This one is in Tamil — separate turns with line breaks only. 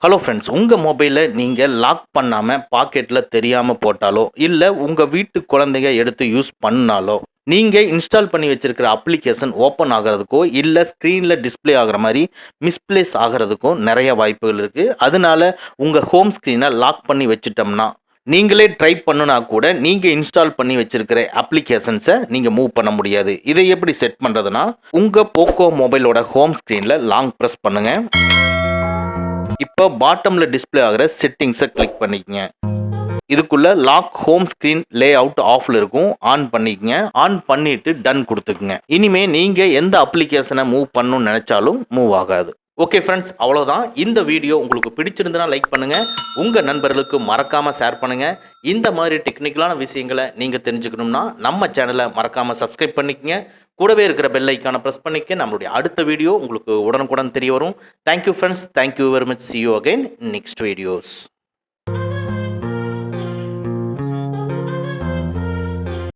ஹலோ ஃப்ரெண்ட்ஸ், உங்கள் மொபைலில் நீங்கள் லாக் பண்ணாமல் பாக்கெட்டில் தெரியாமல் போட்டாலோ இல்லை உங்கள் வீட்டு குழந்தைங்க எடுத்து யூஸ் பண்ணாலோ நீங்கள் இன்ஸ்டால் பண்ணி வச்சுருக்கிற அப்ளிகேஷன் ஓப்பன் ஆகிறதுக்கோ இல்லை ஸ்க்ரீனில் டிஸ்பிளே ஆகிற மாதிரி மிஸ்பிளேஸ் ஆகிறதுக்கும் நிறைய வாய்ப்புகள் இருக்குது. அதனால உங்கள் ஹோம் ஸ்க்ரீனை லாக் பண்ணி வச்சுட்டோம்னா நீங்களே ட்ரை பண்ணுனா கூட நீங்கள் இன்ஸ்டால் பண்ணி வச்சுருக்கிற அப்ளிகேஷன்ஸை நீங்கள் மூவ் பண்ண முடியாது. இதை எப்படி செட் பண்ணுறதுனா, உங்கள் போக்கோ மொபைலோட ஹோம் ஸ்க்ரீனில் லாங் ப்ரெஸ் பண்ணுங்கள். இப்போ பாட்டமில் டிஸ்பிளே ஆகிற செட்டிங்ஸை கிளிக் பண்ணிக்கங்க. இதுக்குள்ள lock home screen layout ஆஃப்ல இருக்கும், ஆன் பண்ணிக்கங்க. ஆன் பண்ணிட்டு டன் கொடுத்துக்குங்க. இனிமே நீங்க எந்த அப்ளிகேஷனை மூவ் பண்ணணும்னு நினைச்சாலும் மூவ் ஆகாது. ஓகே ஃப்ரெண்ட்ஸ், அவ்வளோதான். இந்த வீடியோ உங்களுக்கு பிடிச்சிருந்தனா லைக் பண்ணுங்க, உங்க நண்பர்களுக்கு மறக்காம ஷேர் பண்ணுங்க. இந்த மாதிரி டெக்னிக்கலான விஷயங்களை நீங்க தெரிஞ்சுக்கணும்னா நம்ம சேனலை மறக்காம சப்ஸ்கிரைப் பண்ணிக்கங்க. கூடவே இருக்கிற பெல் ஐக்கானை ப்ரெஸ் பண்ணிக்க. நம்மளுடைய அடுத்த வீடியோ உங்களுக்கு உடனுக்குடன் தெரிய வரும். Thank you friends, thank you very much. see you again next videos.